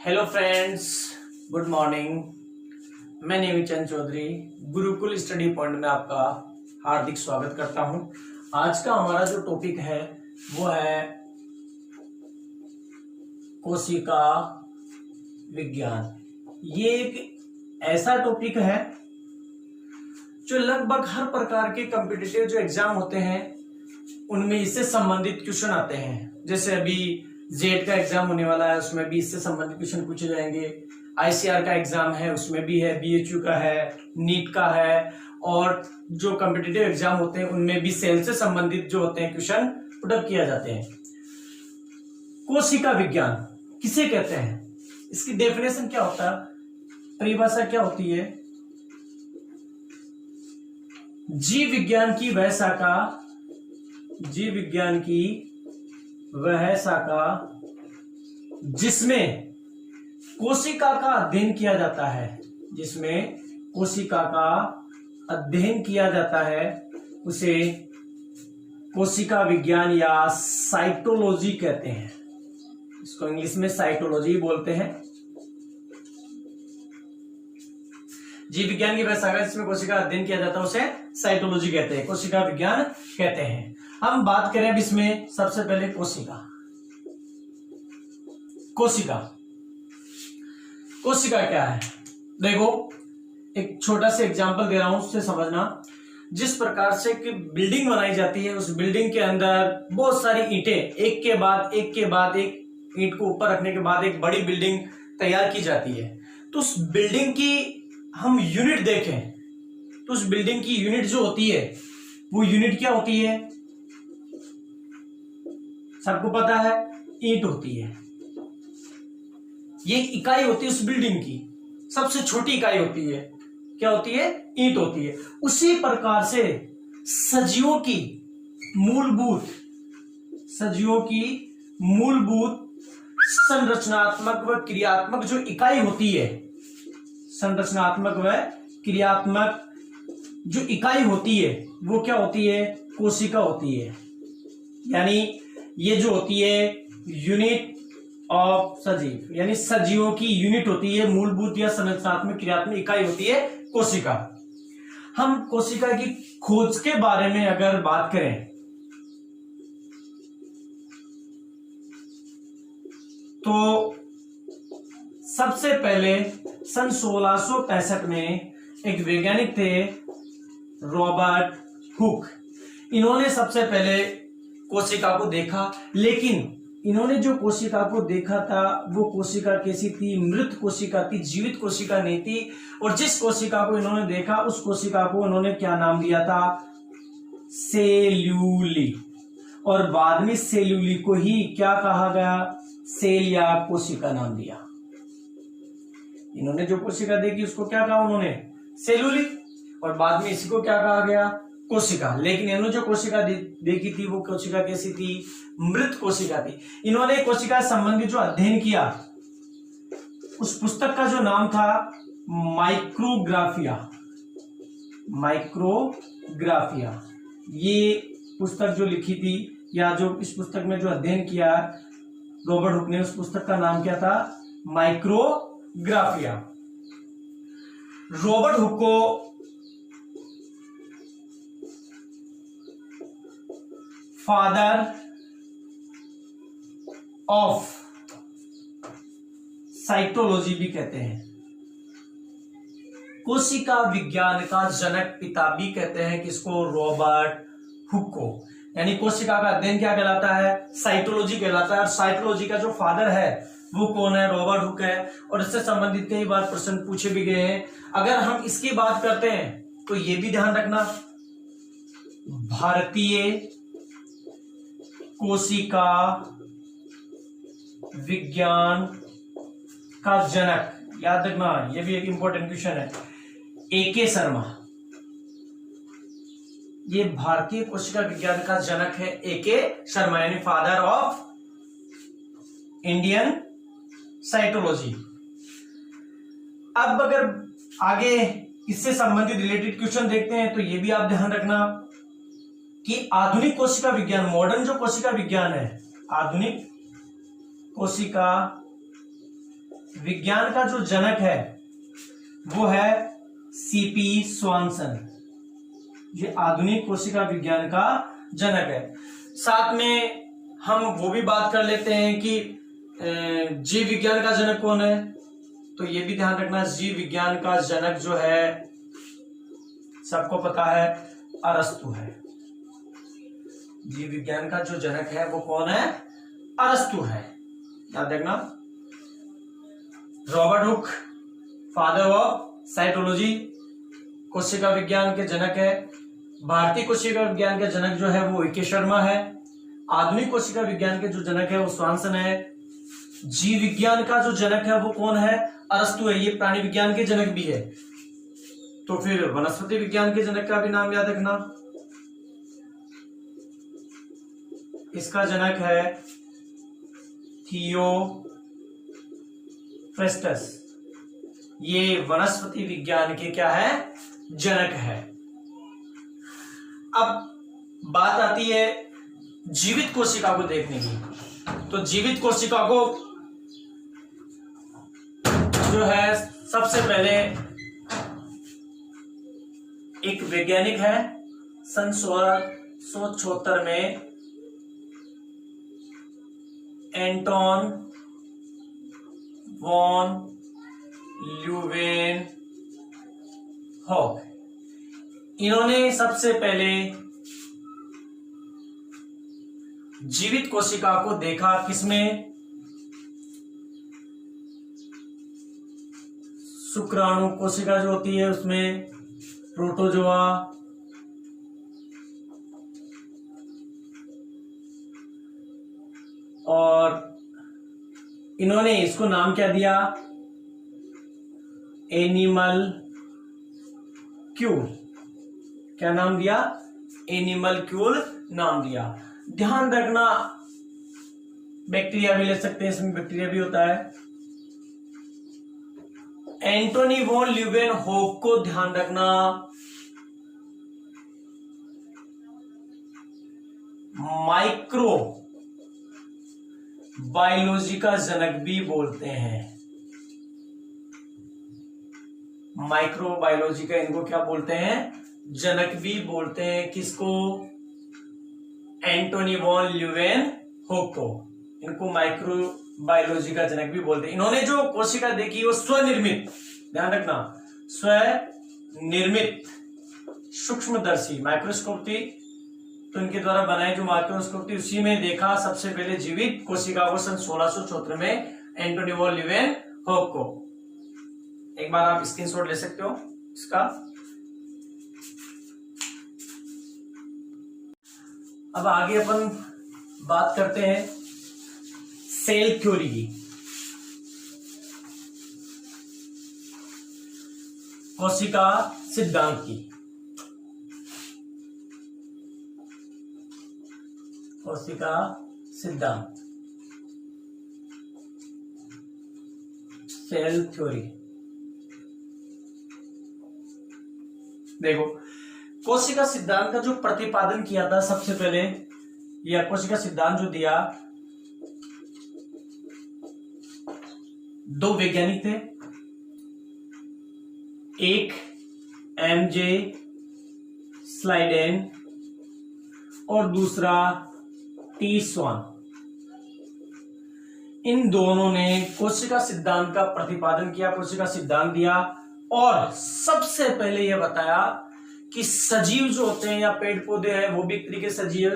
Hello friends, good morning. मैं Nemichand Chaudhary Gurukul study point में आपका हार्दिक स्वागत करता हूं। आज का हमारा जो टॉपिक है वो है कोशिका विज्ञान। ये एक ऐसा टॉपिक है जो लगभग हर प्रकार के कॉम्पिटिटिव जो एग्जाम होते हैं उनमें इससे संबंधित क्वेश्चन आते हैं। जैसे अभी जेड का एग्जाम होने वाला है, उसमें भी इससे संबंधित क्वेश्चन पूछे जाएंगे। आईसीआर का एग्जाम है, उसमें भी है, बीएचयू का है, नीट का है, और जो कॉम्पिटिटिव एग्जाम होते हैं उनमें भी सेल से संबंधित जो होते हैं क्वेश्चन पुटअप किया जाते हैं। कोशिका विज्ञान किसे कहते हैं, इसकी डेफिनेशन क्या होता है, परिभाषा क्या होती है? जीव विज्ञान की वह शाखा, जीव विज्ञान की वह शाखा जिसमें कोशिका का अध्ययन किया जाता है, जिसमें कोशिका का अध्ययन किया जाता है, उसे कोशिका विज्ञान या साइटोलॉजी कहते हैं। इसको इंग्लिश में साइटोलॉजी बोलते हैं। जीव विज्ञान की वह शाखा जिसमें कोशिका का अध्ययन किया जाता है उसे साइटोलॉजी कहते हैं, कोशिका विज्ञान कहते हैं। हम बात करें अब इसमें सबसे पहले कोशिका। कोशिका कोशिका क्या है? देखो, एक छोटा सा एग्जांपल दे रहा हूं, उससे समझना। जिस प्रकार से कि बिल्डिंग बनाई जाती है, उस बिल्डिंग के अंदर बहुत सारी ईंटें एक के बाद एक ईंट को ऊपर रखने के बाद एक बड़ी बिल्डिंग तैयार की जाती है। तो उस बिल्डिंग की हम यूनिट देखें तो उस बिल्डिंग की यूनिट जो होती है वो यूनिट क्या होती है? सबको पता है, ईंट होती है। ये इकाई होती है उस बिल्डिंग की, सबसे छोटी इकाई होती है, क्या होती है? ईंट होती है। उसी प्रकार से सजीवों की मूलभूत संरचनात्मक व क्रियात्मक जो इकाई होती है, संरचनात्मक व क्रियात्मक जो इकाई होती है वो क्या होती है? कोशिका होती है। यानी ये जो होती है यूनिट ऑफ सजीव, यानी सजीवों की यूनिट होती है, मूलभूत या संरचनात्मक क्रियात्मक इकाई होती है कोशिका। हम कोशिका की खोज के बारे में अगर बात करें तो सबसे पहले सन 1665 में एक वैज्ञानिक थे, रॉबर्ट हुक। इन्होंने सबसे पहले कोशिका को देखा, लेकिन इन्होंने जो कोशिका को देखा था वो कोशिका कैसी थी? मृत कोशिका थी, जीवित कोशिका नहीं थी। और जिस कोशिका को इन्होंने देखा उस कोशिका को इन्होंने क्या नाम दिया था? सेल्यूली। और बाद में सेल्यूली को ही क्या कहा गया? सेल या कोशिका नाम दिया। इन्होंने जो कोशिका देखी उसको क्या कहा उन्होंने? सेल्यूली। और बाद में इसी को क्या कहा गया? कोशिका। लेकिन इन्होंने जो कोशिका देखी थी वो कोशिका कैसी थी? मृत कोशिका थी। इन्होंने कोशिका संबंधी जो अध्ययन किया उस पुस्तक का जो नाम था माइक्रोग्राफिया। माइक्रोग्राफिया ये पुस्तक जो लिखी थी, या जो इस पुस्तक में जो अध्ययन किया रॉबर्ट हुक ने, उस पुस्तक का नाम क्या था? माइक्रोग्राफिया। रॉबर्ट हुक को फादर ऑफ साइटोलॉजी भी कहते हैं। कोशिका विज्ञान का जनक पिता भी कहते हैं किसको? रॉबर्ट हुक को। यानी कोशिका का अध्ययन क्या कहलाता है? साइटोलॉजी कहलाता है। और साइटोलॉजी का जो फादर है वो कौन है? रॉबर्ट हुक है। और इससे संबंधित कई बार प्रश्न पूछे भी गए हैं। अगर हम इसकी बात करते हैं तो ये भी ध्यान रखना, भारतीय कोशिका विज्ञान का जनक, याद रखना, यह भी एक इंपॉर्टेंट क्वेश्चन है, ए.के. शर्मा। ये भारतीय कोशिका विज्ञान का जनक है ए.के. शर्मा, यानी फादर ऑफ इंडियन साइटोलॉजी। अब अगर आगे इससे संबंधित रिलेटेड क्वेश्चन देखते हैं तो ये भी आप ध्यान रखना कि आधुनिक कोशिका विज्ञान, मॉडर्न जो कोशिका विज्ञान है, आधुनिक कोशिका विज्ञान का जो जनक है वो है सीपी स्वानसन। ये आधुनिक कोशिका विज्ञान का जनक है। साथ में हम वो भी बात कर लेते हैं कि जीव विज्ञान का जनक कौन है। तो ये भी ध्यान रखना, जीव विज्ञान का जनक जो है सबको पता है अरस्तु है। जीव विज्ञान का जो जनक है वो कौन है? अरस्तु है। याद रखना, Robert Hooke father of cytology कोशिका विज्ञान के जनक है। भारतीय कोशिका विज्ञान के जनक जो है वो ए.के. शर्मा है। आधुनिक कोशिका विज्ञान के जो जनक है वो स्वानसन है। जीव विज्ञान का जो जनक है वो कौन है? अरस्तु है। ये प्राणी विज्ञान के जनक भी है। तो फिर वनस्पति विज्ञान के जनक का भी नाम याद रखना, इसका जनक है थियोफ्रेस्टस। ये वनस्पति विज्ञान के क्या है? जनक है। अब बात आती है जीवित कोशिका को देखने की। तो जीवित कोशिका को जो है सबसे पहले एक वैज्ञानिक है, सन 1676 में एंटोन वॉन ल्यूवेनहॉक, इन्होंने सबसे पहले जीवित कोशिका को देखा। किसमें? शुक्राणु कोशिका जो होती है उसमें, प्रोटोजोआ, और इन्होंने इसको नाम क्या दिया? एनिमल क्यूल। क्या नाम दिया? एनिमल क्यूल नाम दिया। ध्यान रखना, बैक्टीरिया भी ले सकते हैं, इसमें बैक्टीरिया भी होता है। एंटोनी वॉन ल्यूवेनहॉक को ध्यान रखना माइक्रो बायोलॉजी का जनक भी बोलते हैं। माइक्रो बायोलॉजी का इनको क्या बोलते हैं? जनक भी बोलते हैं। किसको? एंटोनी वॉन ल्यूवेनहॉक को। इनको माइक्रो बायोलॉजी का जनक भी बोलते हैं। इन्होंने जो कोशिका देखी वो स्वनिर्मित, ध्यान रखना, स्वनिर्मित सूक्ष्मदर्शी माइक्रोस्कोप थी। तो इनके द्वारा बनाई जो माइक्रोस्कोप थी उसी में देखा सबसे पहले जीवित कोशिका को सन 1674 में एंटोनी वॉन ल्यूवेनहॉक को। एक बार आप स्क्रीनशॉट ले सकते हो इसका। अब आगे अपन बात करते हैं सेल थ्योरी की। कोशिका सिद्धांत की। कोशिका सिद्धांत, सेल थ्योरी। देखो, कोशिका सिद्धांत का जो प्रतिपादन किया था सबसे पहले, या कोशिका सिद्धांत जो दिया, दो वैज्ञानिक थे। एक एमजे स्लाइडेन और दूसरा टी स्वान। इन दोनों ने कोशिका सिद्धांत का प्रतिपादन किया, कोशिका सिद्धांत दिया और सबसे पहले यह बताया कि सजीव जो होते हैं या पेड़ पौधे हैं वो भी एक तरीके सजीव,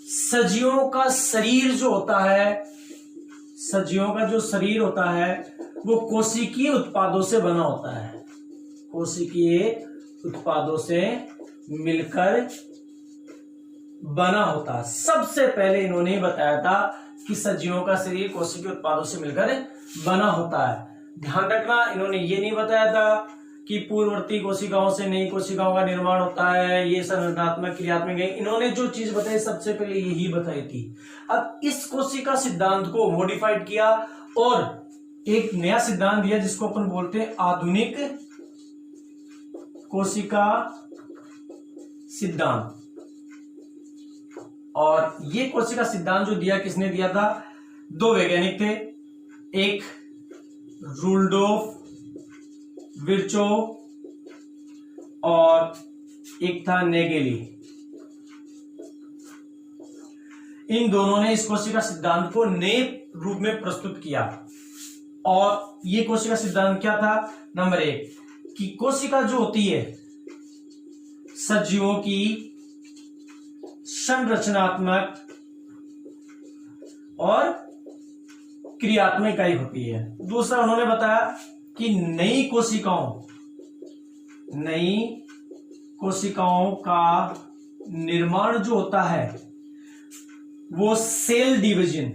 सजीवों का शरीर जो होता है, सजीवों का जो शरीर होता है वो कोशिकीय उत्पादों से बना होता है। कोशिकीय उत्पादों से मिलकर बना होता। सबसे पहले इन्होंने बताया था कि सजीवों का शरीर कोशिकीय उत्पादों से मिलकर बना होता है। ध्यान रखना, इन्होंने ये नहीं बताया था कि पूर्ववर्ती कोशिकाओं से नई कोशिकाओं का निर्माण होता है, ये संरचनात्मक क्रियात्मक है। इन्होंने जो चीज बताई सबसे पहले यही बताई थी। अब इस कोशिका सिद्धांत को मॉडिफाइड किया और एक नया सिद्धांत दिया जिसको अपन बोलते हैं आधुनिक कोशिका सिद्धांत। और ये कोशिका सिद्धांत जो दिया, किसने दिया था? दो वैज्ञानिक थे। एक रुल्डोफ विर्चोव और एक था नेगेली। इन दोनों ने इस कोशिका सिद्धांत को नए रूप में प्रस्तुत किया। और ये कोशिका सिद्धांत क्या था? नंबर 1 कि कोशिका जो होती है सजीवों की संरचनात्मक और क्रियात्मक इकाई होती है। दूसरा उन्होंने बताया कि नई कोशिकाओं का निर्माण जो होता है वो सेल डिवीजन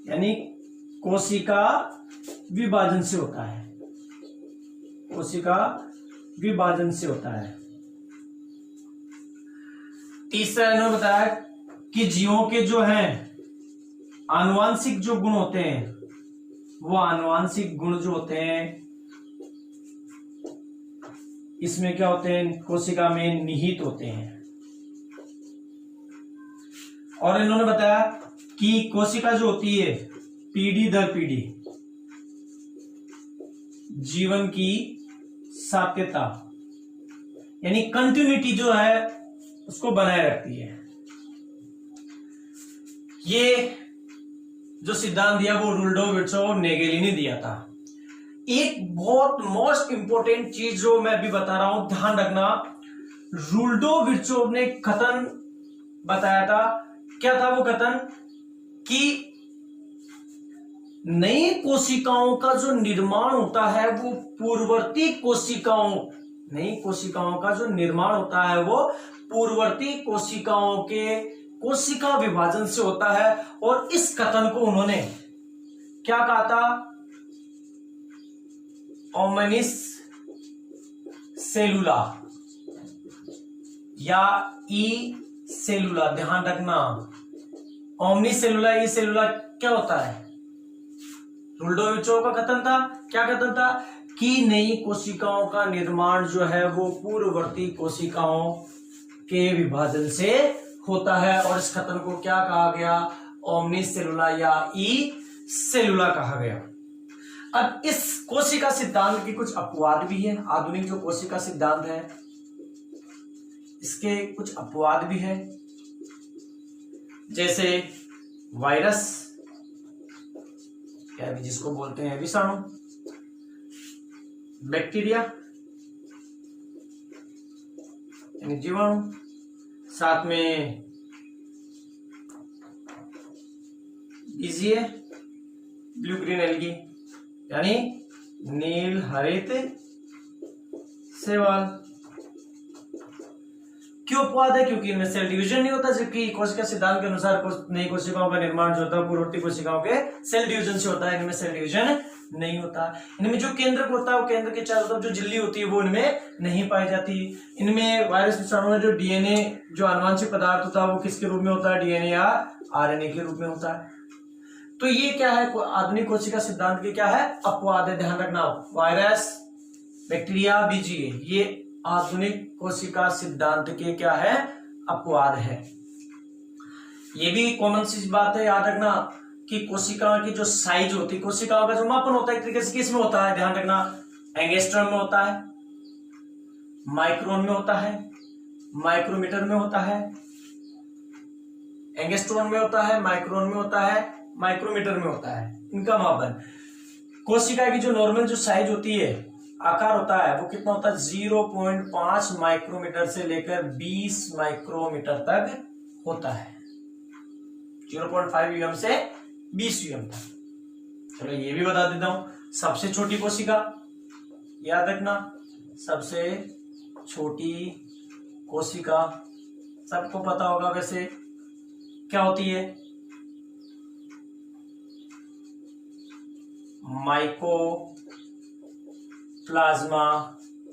यानी कोशिका विभाजन से होता है। कोशिका विभाजन से होता है। तीसरा इन्होंने बताया कि जीवों के जो हैं आनुवांशिक जो गुण होते हैं वो आनुवांशिक गुण जो होते हैं इसमें क्या होते हैं? कोशिका में निहित होते हैं। और इन्होंने बताया कि कोशिका जो होती है पीढ़ी दर पीढ़ी जीवन की सात्यता यानी कंटिन्यूटी जो है उसको बनाए रखती है। ये जो सिद्धांत दिया वो रुल्डोफ विर्चोव और नेगेली ने दिया था। एक बहुत मोस्ट इंपोर्टेंट चीज जो मैं अभी बता रहा हूं, ध्यान रखना। रुल्डोफ विर्चोव ने कथन बताया था। क्या था वो कथन? कि नई कोशिकाओं का जो निर्माण होता है वो पूर्ववर्ती कोशिकाओं नई कोशिकाओं का जो निर्माण होता है वो पूर्ववर्ती कोशिकाओं के कोशिका विभाजन से होता है। और इस कथन को उन्होंने क्या कहा था? ओमनिस सेलुला या ई सेलुला। ध्यान रखना, ओमनी सेलुला ई सेलुला क्या होता है? रुल्डोफ विर्चोव का कथन था। क्या कथन था? कि नई कोशिकाओं का निर्माण जो है वो पूर्ववर्ती कोशिकाओं के विभाजन से होता है। और इस कथन को क्या कहा गया? ओमनी सेलुला या ई सेलुला कहा गया। अब इस कोशिका सिद्धांत के कुछ अपवाद भी है। आधुनिक जो कोशिका सिद्धांत है इसके कुछ अपवाद भी है, जैसे वायरस या जिसको बोलते हैं विषाणु, बैक्टीरिया यानी जीवाणु, साथ में बीजीए ब्लू ग्रीन एल्गी यानी नील हरित शैवाल। क्यों अपवाद है? क्योंकि इनमें सेल डिवीजन नहीं होता, जबकि कोशिका सिद्धांत के अनुसार नई कोशिकाओं का निर्माण जो होता है पूर्ववर्ती कोशिकाओं के सेल डिवीजन से होता है। इनमें सेल डिवीजन नहीं होता। इनमें जो केंद्रक होता है वो केंद्र के चारों तरफ जो झिल्ली होती है वो इनमें नहीं पाई जाती। इनमें वायरस विषाणु में जो डीएनए जो आनुवंशिक पदार्थ होता है वो किसके रूप में होता है? डीएनए या आरएनए के रूप में होता है। तो ये क्या है? आधुनिक कोशिका सिद्धांत के क्या है? अपवाद है। ध्यान रखना, वायरस, बैक्टीरिया, बीजीए ये आधुनिक कोशिका सिद्धांत के क्या है? अपवाद है। ये भी कॉमन सी बात है, याद रखना कि कोशिका की जो साइज होती है, कोशिकाओं का जो मापन होता है एक तरीके से किस में होता है? ध्यान रखना, एंगस्ट्रॉम में होता है, माइक्रोन में होता है, माइक्रोमीटर में होता है। एंगस्ट्रॉम में होता है, माइक्रोन में होता है, माइक्रोमीटर में होता है इनका मापन। कोशिका की जो नॉर्मल जो साइज होती है, आकार होता है, वो कितना होता है? 0.5 माइक्रोमीटर से लेकर 20 माइक्रोमीटर तक होता है। 0.5 यूएम से 20 यूएम तक। चलो ये भी बता देता हूं। सबसे छोटी कोशिका, याद रखना, सबसे छोटी कोशिका सबको पता होगा वैसे क्या होती है? माइकोप्लाज्मा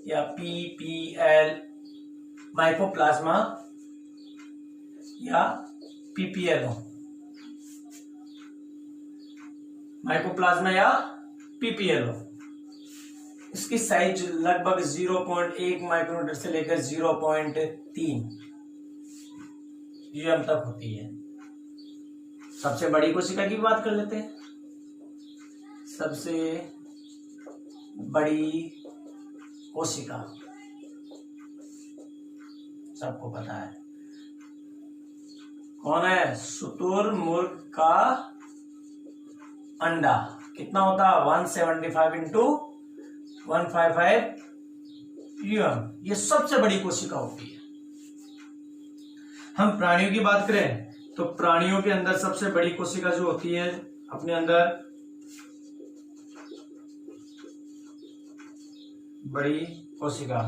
या पीपीएल, माइकोप्लाज्मा या पीपीएल, माइकोप्लाज्मा या पीपीएल। इसकी साइज लगभग 0.1 माइक्रोमीटर से लेकर 0.3 यूएम तक होती है। सबसे बड़ी कोशिका की बात कर लेते हैं। सबसे बड़ी कोशिका, सबको पता है कौन है? शुतुरमुर्ग का अंडा कितना होता है? 175 इंटू 155 यूएम। ये सबसे बड़ी कोशिका होती है। हम प्राणियों की बात करें तो प्राणियों के अंदर सबसे बड़ी कोशिका जो होती है अपने अंदर, बड़ी कोशिका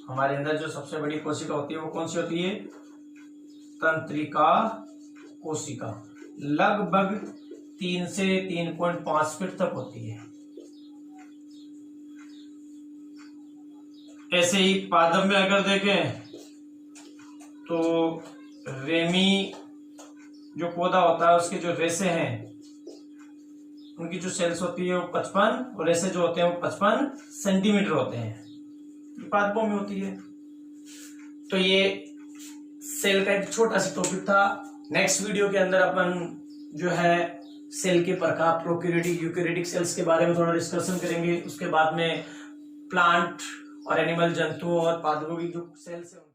हमारे अंदर जो सबसे बड़ी कोशिका होती है वो कौन सी होती है? तंत्रिका कोशिका, लगभग 3 से 3.5 फीट तक होती है। ऐसे ही पादप में अगर देखें तो रेमी जो पौधा होता है उसके जो रेशे हैं उनकी जो सेल्स होती है वो 55 और रेशे जो होते हैं वो 55 सेंटीमीटर होते हैं। ये पादपों में होती है। तो ये सेल का एक छोटा सा टॉपिक था। नेक्स्ट वीडियो के अंदर अपन जो है सेल के प्रकार, प्रोकैरियोटिक, यूकैरियोटिक सेल्स के बारे में थोड़ा डिस्कशन करेंगे। उसके बाद में प्लांट और एनिमल, जंतुओं और पादपों की जो सेल्स है